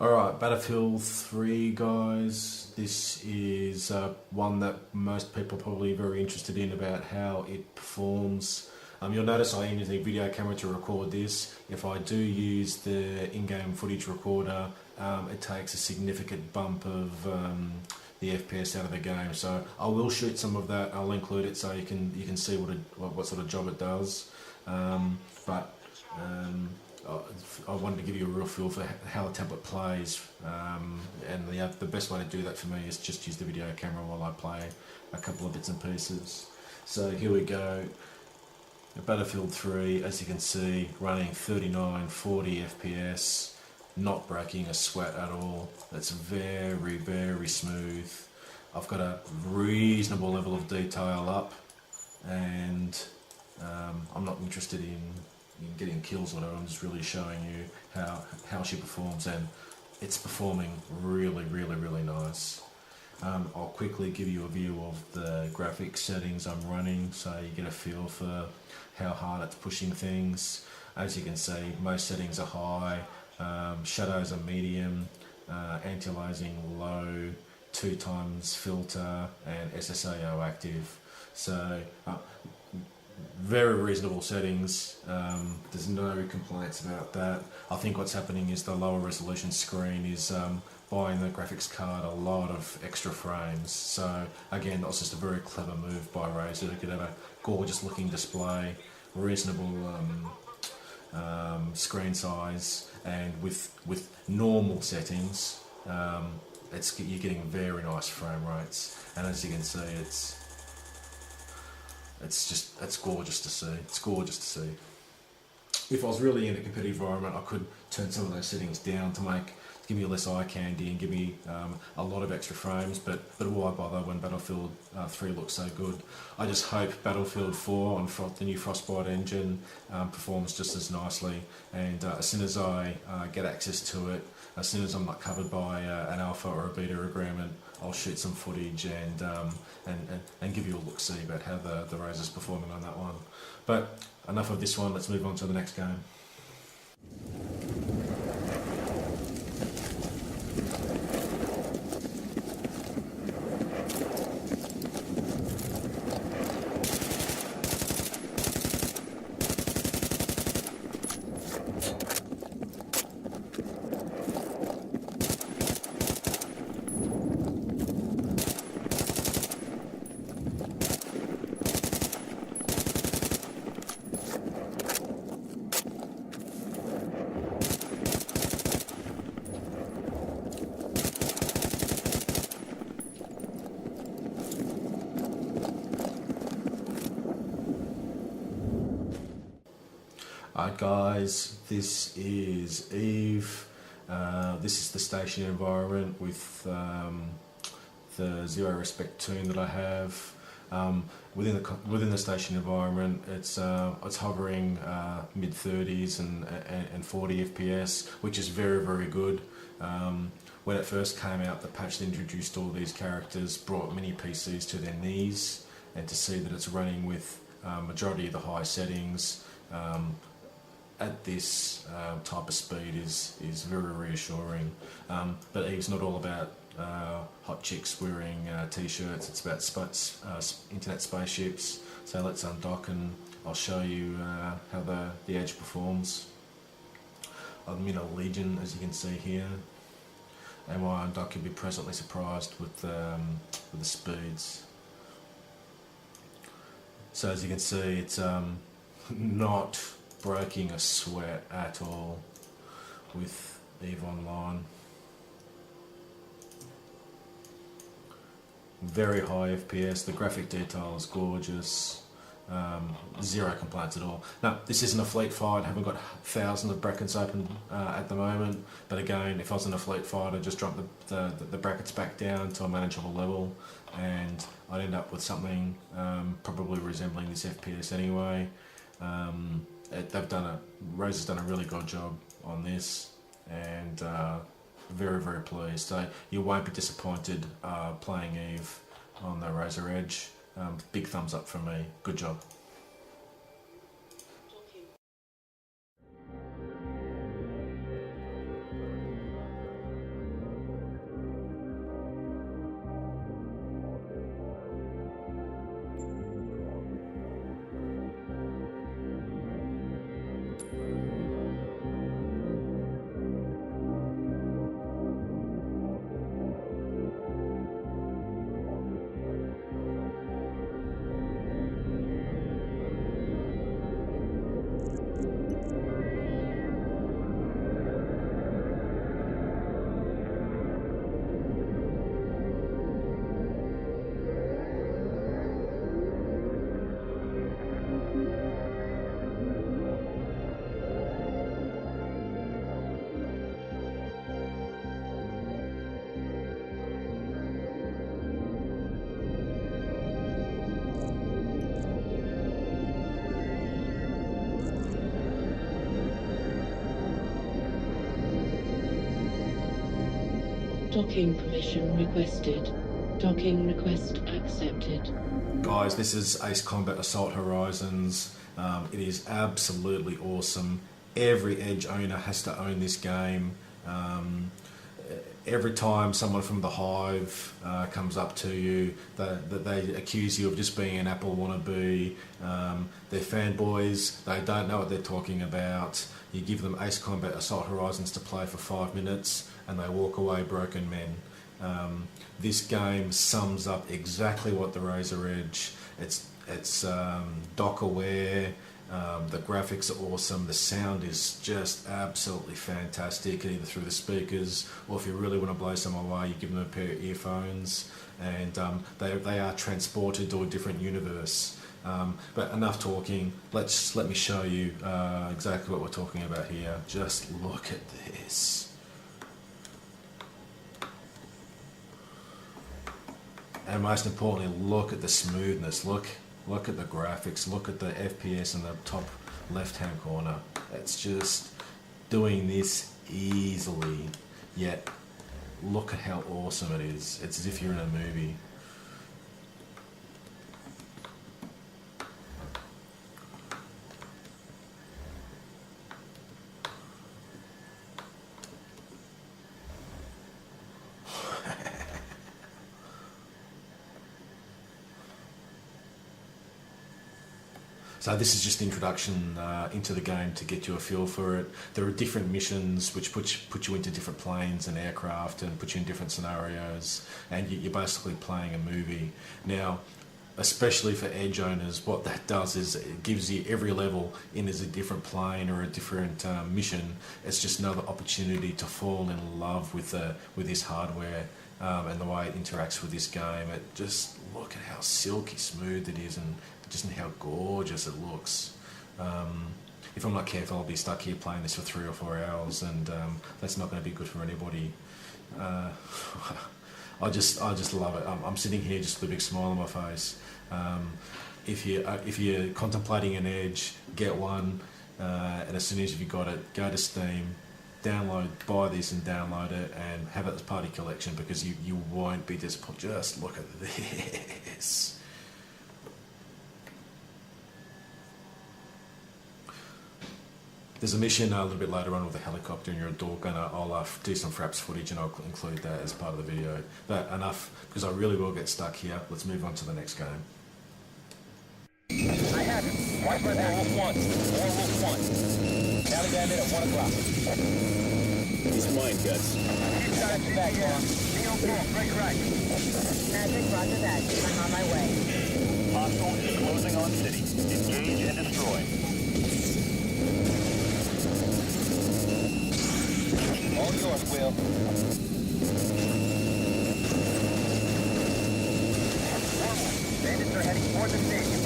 Alright, Battlefield 3, guys. This is one that most people are probably very interested in about how it performs. You'll notice I use a video camera to record this. If I do use the in-game footage recorder, it takes a significant bump of the FPS out of the game. So I will shoot some of that. I'll include it so you can see what sort of job it does. But I wanted to give you a real feel for how the template plays, and the best way to do that for me is just use the video camera while I play a couple of bits and pieces. So here we go. Battlefield 3, as you can see, running 39, 40 FPS, not breaking a sweat at all. It's very, very smooth. I've got a reasonable level of detail up, and I'm not interested in getting kills on her. I'm just really showing you how she performs, and it's performing really, really, really nice. I'll quickly give you a view of the graphics settings I'm running so you get a feel for how hard it's pushing things. As you can see, most settings are high, shadows are medium, anti-aliasing low, 2x filter, and SSAO active. So very reasonable settings. There's no complaints about that. I think what's happening is the lower resolution screen is buying the graphics card a lot of extra frames. So again, that was just a very clever move by Razer to get a gorgeous looking display, reasonable screen size, and with normal settings, you're getting very nice frame rates. And as you can see, it's gorgeous to see. It's gorgeous to see. If I was really in a competitive environment, I could turn some of those settings down to give me less eye candy and give me a lot of extra frames, but why bother when Battlefield 3 looks so good? I just hope Battlefield 4 on the new Frostbite engine performs just as nicely, and as soon as I get access to it, as soon as I'm not covered by an alpha or a beta agreement, I'll shoot some footage and give you a look-see about how the Razer's performing on that one. But enough of this one, let's move on to the next game. Alright guys, this is Eve. This is the station environment with the Zero Respect tune that I have. Within the station environment, it's hovering mid 30s and 40 FPS, which is very, very good. When it first came out, the patch that introduced all these characters brought many PCs to their knees, and to see that it's running with majority of the high settings at this type of speed is very reassuring. But Eve's not all about hot chicks wearing t-shirts, it's about internet spaceships. So let's undock and I'll show you how the Edge performs. I'm in a Legion, as you can see here, and while I undock you'll be pleasantly surprised with the speeds. So as you can see, it's not breaking a sweat at all with Eve Online. Very high FPS, the graphic detail is gorgeous, zero complaints at all. Now, this isn't a fleet fight, I haven't got thousands of brackets open at the moment, but again, if I was in a fleet fight, I'd just drop the brackets back down to a manageable level, and I'd end up with something probably resembling this FPS anyway. Razer's done a really good job on this, and very, very pleased. So you won't be disappointed playing Eve on the Razer Edge. Big thumbs up from me. Good job. Docking permission requested. Docking request accepted. Guys, this is Ace Combat Assault Horizons. It is absolutely awesome. Every Edge owner has to own this game. Every time someone from the Hive comes up to you, they accuse you of just being an Apple wannabe. They're fanboys, they don't know what they're talking about. You give them Ace Combat Assault Horizons to play for 5 minutes and they walk away broken men. This game sums up exactly what the Razer Edge. It's dock aware. The graphics are awesome. The sound is just absolutely fantastic, either through the speakers or if you really want to blow someone away, you give them a pair of earphones and they are transported to a different universe. But enough talking. Let me show you exactly what we're talking about here. Just look at this. And most importantly, look at the smoothness. Look at the graphics. Look at the FPS in the top left-hand corner. It's just doing this easily. Yet, look at how awesome it is. It's as if you're in a movie. So this is just introduction into the game to get you a feel for it. There are different missions which put you into different planes and aircraft and put you in different scenarios, and you're basically playing a movie. Now, especially for Edge owners, what that does is it gives you every level in as a different plane or a different mission. It's just another opportunity to fall in love with this hardware and the way it interacts with this game. It just, look at how silky smooth it is and just how gorgeous it looks. If I'm not careful, I'll be stuck here playing this for 3 or 4 hours, and that's not going to be good for anybody. I just love it. I'm sitting here just with a big smile on my face. If you're contemplating an Edge, get one, and as soon as you've got it, go to Steam, buy this and download it, and have it as party collection, because you won't be disappointed. Just look at this. There's a mission a little bit later on with a helicopter and you're a dork, and I'll do some fraps footage and I'll include that as part of the video. But enough, because I really will get stuck here. Let's move on to the next game. I have it. Watch for that. Wolf 1. Wolf 1. Taliban in at 1 o'clock. He's mine, Guts. Keep shot at your back, yeah. Neo 4, break right. Magic, roger that. I'm on my way. Hostile is closing on city. Engage and destroy. All yours, Will. Bandits are heading toward the stadium.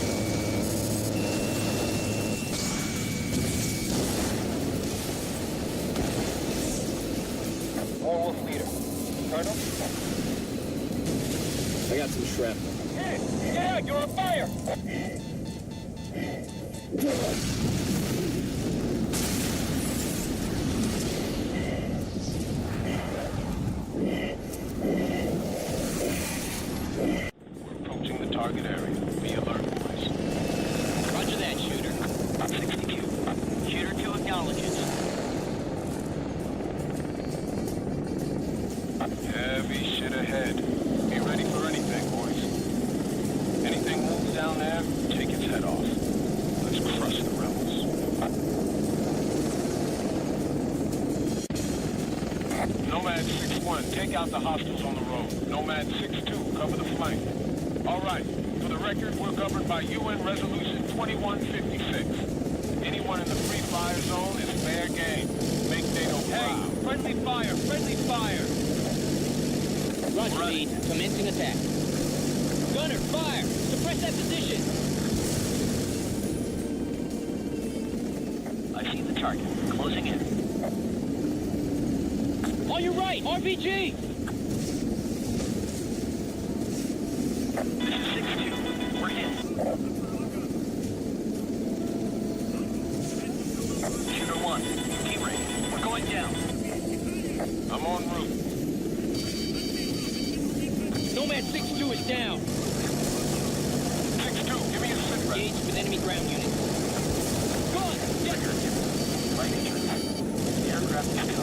Warwolf leader. Colonel? I got some shrapnel. Hey, get out! You're on fire! Target area. Be alert, boys. Roger that, shooter. 62. Shooter to acknowledges. Heavy shit ahead. Be ready for anything, boys. Anything moves down there, take its head off. Let's crush the rebels. Nomad 6-1, take out the hostiles on the road. Nomad 6-2, cover the flank. All right. For the record, we're governed by UN Resolution 2156. Anyone in the free fire zone is fair game. Make NATO proud. Hey, friendly fire! Friendly fire! Roger, Ready. Reed. Commencing attack. Gunner, fire! Suppress that position! I see the target. Closing in. On your right! RPG! This is 6-2. We're hit. Shooter 1. T-Ray. We're going down. I'm en route. Nomad 6-2 is down. 6-2, give me a sit rep. Engaged with enemy ground units. Go on, get her. The aircraft is coming.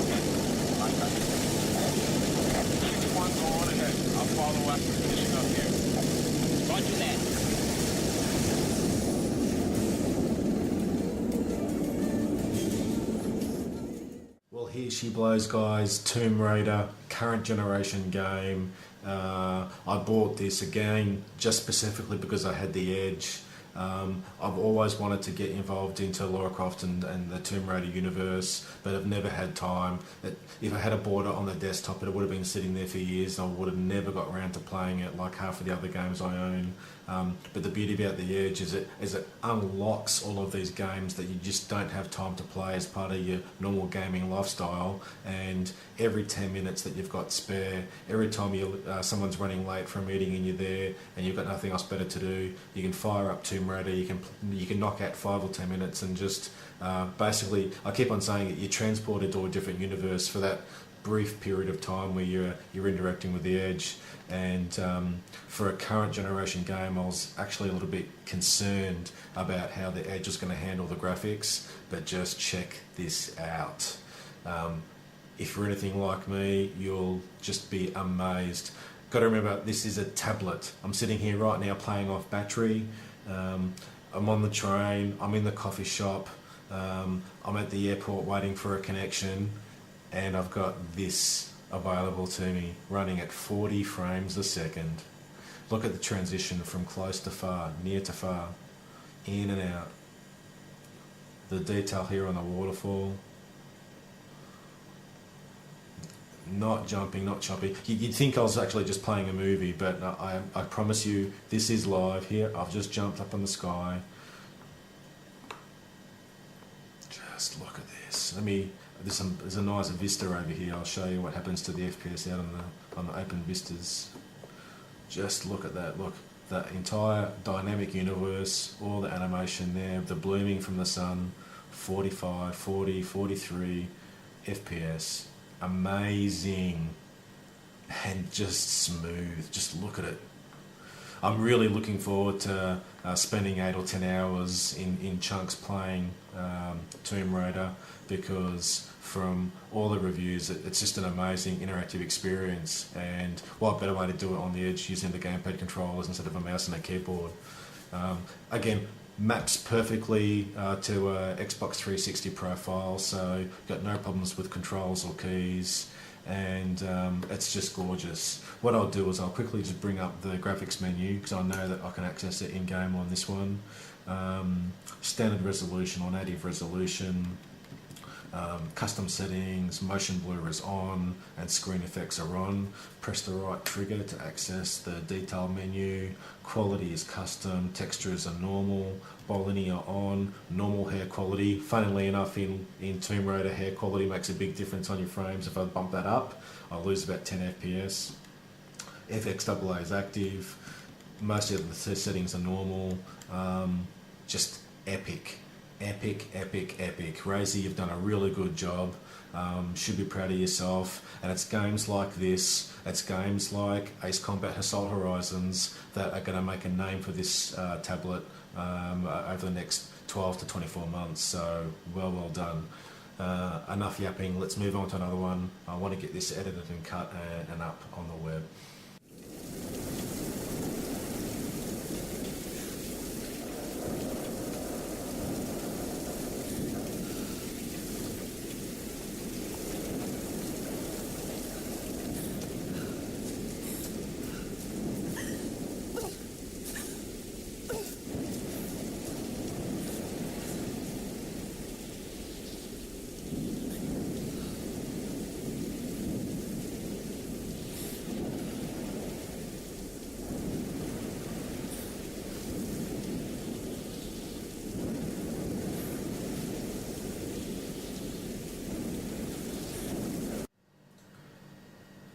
6-1, go on ahead. I'll follow after finishing up here. Roger that. Well, here she blows, guys. Tomb Raider, current generation game. I bought this again just specifically because I had the Edge. I've always wanted to get involved into Lara Croft and the Tomb Raider universe, but I've never had time. If I had bought it on the desktop, it would have been sitting there for years and I would have never got around to playing it like half of the other games I own. But the beauty about the Edge is it unlocks all of these games that you just don't have time to play as part of your normal gaming lifestyle. And every 10 minutes that you've got spare, every time someone's running late for a meeting and you're there and you've got nothing else better to do, you can fire up Tomb Raider. You can knock out 5 or 10 minutes and just basically, I keep on saying it, you're transported to a different universe for that brief period of time where you're interacting with the Edge. And for a current generation game, I was actually a little bit concerned about how the Edge was going to handle the graphics, but just check this out. If you're anything like me, you'll just be amazed. Got to remember, this is a tablet. I'm sitting here right now playing off battery. I'm on the train, I'm in the coffee shop, I'm at the airport waiting for a connection, and I've got this available to me running at 40 frames a second. Look at the transition from close to far, near to far, in and out. The detail here on the waterfall. Not jumping, not choppy. You'd think I was actually just playing a movie, but I promise you, this is live here. I've just jumped up in the sky. Just look at this. There's a nice vista over here. I'll show you what happens to the FPS out on the open vistas. Just look at that. Look, the entire dynamic universe, all the animation there, the blooming from the sun, 45, 40, 43 FPS. Amazing and just smooth. Just look at it. I'm really looking forward to spending 8 or 10 hours in chunks playing Tomb Raider, because from all the reviews it's just an amazing interactive experience, and what better way to do it on the Edge using the gamepad controllers instead of a mouse and a keyboard. Again, maps perfectly to a Xbox 360 profile, so got no problems with controls or keys, and it's just gorgeous. What I'll do is I'll quickly just bring up the graphics menu, because I know that I can access it in-game on this one. Standard resolution or native resolution, custom settings, motion blur is on, and screen effects are on. Press the right trigger to access the detail menu. Quality is custom, textures are normal, bilinear on, normal hair quality. Funnily enough, in Tomb Raider, hair quality makes a big difference on your frames. If I bump that up, I'll lose about 10 FPS. FXAA is active. Most of the settings are normal. Just epic. Epic. Razy, you've done a really good job. Should be proud of yourself. And it's games like this, it's games like Ace Combat Assault Horizons that are going to make a name for this tablet over the next 12 to 24 months. So well done. Enough yapping, let's move on to another one. I want to get this edited and cut and up on the web.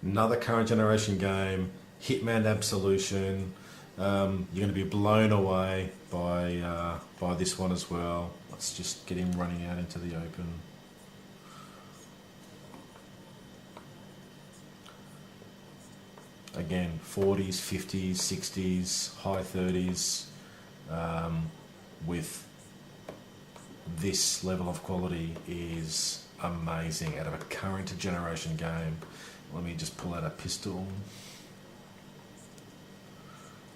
Another current generation game, Hitman Absolution. You're going to be blown away by this one as well. Let's just get him running out into the open. again, 40s, 50s, 60s, high 30s, with this level of quality is amazing out of a current generation game. Let me just pull out a pistol,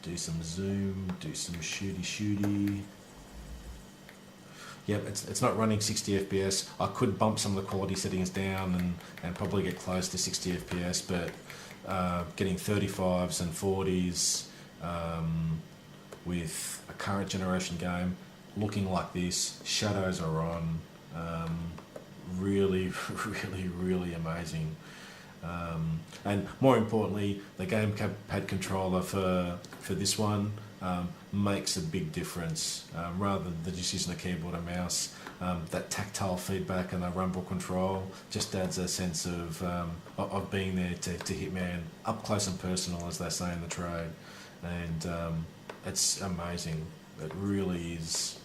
do some zoom, do some shooty. Yep, it's not running 60 FPS. I could bump some of the quality settings down and probably get close to 60 FPS, but getting 35s and 40s with a current generation game looking like this, shadows are on, really amazing. And more importantly, the gamepad controller for this one makes a big difference. Rather than just using a keyboard and mouse, that tactile feedback and the rumble control just adds a sense of being there to Hitman up close and personal, as they say in the trade. And it's amazing. It really is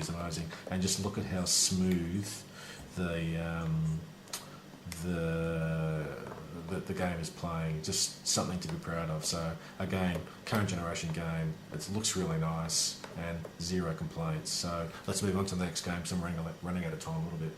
amazing. And just look at how smooth the game is playing. Just something to be proud of. So again, current generation game. It looks really nice and zero complaints. So let's move on to the next game. So I'm running out of time a little bit.